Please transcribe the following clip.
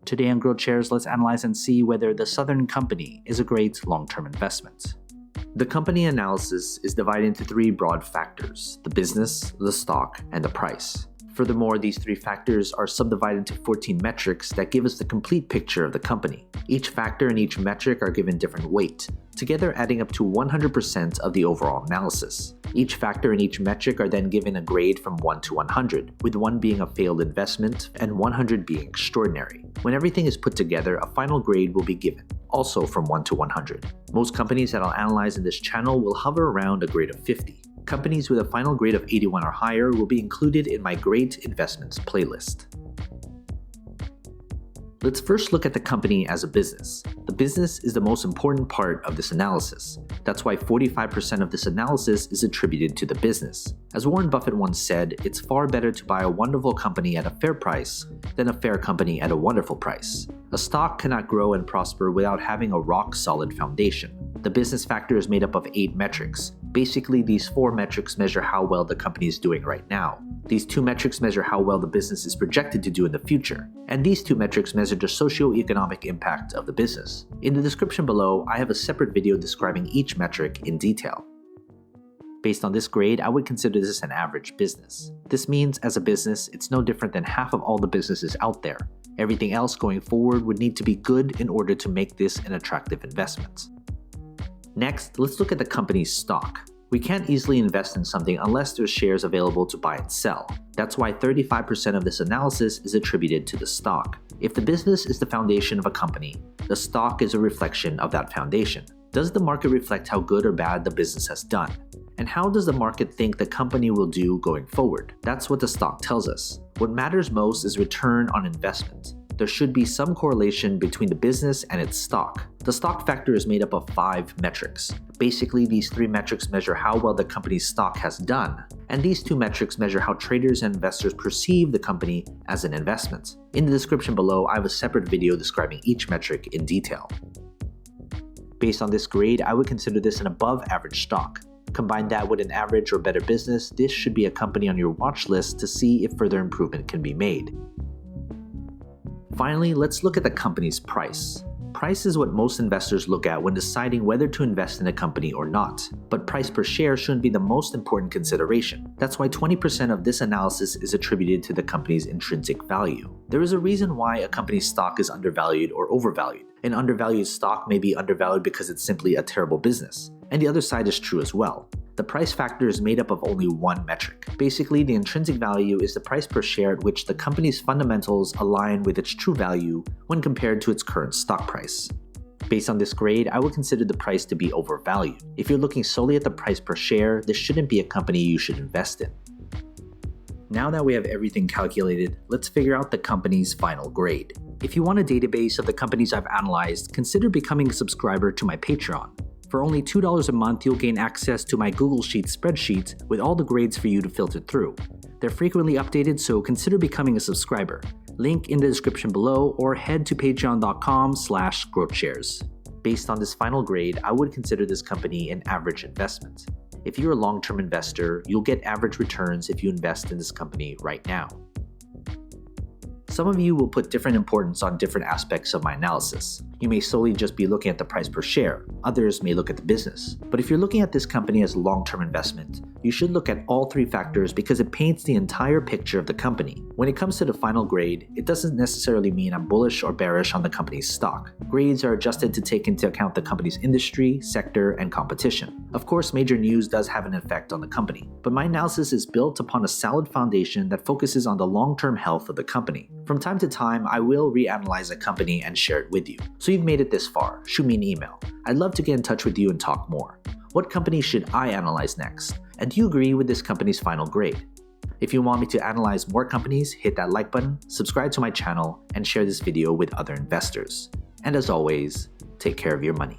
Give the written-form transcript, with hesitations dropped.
Today on GrowthShares, let's analyze and see whether the Southern Company is a great long-term investment. The company analysis is divided into three broad factors: the business, the stock, and the price. Furthermore, these three factors are subdivided into 14 metrics that give us the complete picture of the company. Each factor and each metric are given different weight, together adding up to 100% of the overall analysis. Each factor and each metric are then given a grade from 1 to 100, with 1 being a failed investment and 100 being extraordinary. When everything is put together, a final grade will be given, also from 1 to 100. Most companies that I'll analyze in this channel will hover around a grade of 50. Companies with a final grade of 81 or higher will be included in my Great Investments playlist. Let's first look at the company as a business. The business is the most important part of this analysis. That's why 45% of this analysis is attributed to the business. As Warren Buffett once said, it's far better to buy a wonderful company at a fair price than a fair company at a wonderful price. A stock cannot grow and prosper without having a rock-solid foundation. The business factor is made up of 8 metrics. Basically, these 4 metrics measure how well the company is doing right now. These 2 metrics measure how well the business is projected to do in the future. And these 2 metrics measure the socio-economic impact of the business. In the description below, I have a separate video describing each metric in detail. Based on this grade, I would consider this an average business. This means, as a business, it's no different than half of all the businesses out there. Everything else going forward would need to be good in order to make this an attractive investment. Next, let's look at the company's stock. We can't easily invest in something unless there's shares available to buy and sell. That's why 35% of this analysis is attributed to the stock. If the business is the foundation of a company, the stock is a reflection of that foundation. Does the market reflect how good or bad the business has done? And how does the market think the company will do going forward? That's what the stock tells us. What matters most is return on investment. There should be some correlation between the business and its stock. The stock factor is made up of 5 metrics. Basically, these 3 metrics measure how well the company's stock has done, and these 2 metrics measure how traders and investors perceive the company as an investment. In the description below, I have a separate video describing each metric in detail. Based on this grade, I would consider this an above-average stock. Combine that with an average or better business, this should be a company on your watch list to see if further improvement can be made. Finally, let's look at the company's price. Price is what most investors look at when deciding whether to invest in a company or not, but price per share shouldn't be the most important consideration. That's why 20% of this analysis is attributed to the company's intrinsic value. There is a reason why a company's stock is undervalued or overvalued. An undervalued stock may be undervalued because it's simply a terrible business, and the other side is true as well. The price factor is made up of only 1 metric. Basically, the intrinsic value is the price per share at which the company's fundamentals align with its true value when compared to its current stock price. Based on this grade, I would consider the price to be overvalued. If you're looking solely at the price per share, this shouldn't be a company you should invest in. Now that we have everything calculated, let's figure out the company's final grade. If you want a database of the companies I've analyzed, consider becoming a subscriber to my Patreon. For only $2 a month, you'll gain access to my Google Sheets spreadsheet with all the grades for you to filter through. They're frequently updated, so consider becoming a subscriber. Link in the description below, or head to patreon.com/growthshares. Based on this final grade, I would consider this company an average investment. If you're a long-term investor, you'll get average returns if you invest in this company right now. Some of you will put different importance on different aspects of my analysis. You may solely just be looking at the price per share. Others may look at the business. But if you're looking at this company as a long-term investment, you should look at all 3 factors because it paints the entire picture of the company. When it comes to the final grade, it doesn't necessarily mean I'm bullish or bearish on the company's stock. Grades are adjusted to take into account the company's industry, sector, and competition. Of course, major news does have an effect on the company, but my analysis is built upon a solid foundation that focuses on the long-term health of the company. From time to time, I will reanalyze a company and share it with you. So you've made it this far, shoot me an email. I'd love to get in touch with you and talk more. What company should I analyze next? And do you agree with this company's final grade? If you want me to analyze more companies, hit that like button, subscribe to my channel, and share this video with other investors. And as always, take care of your money.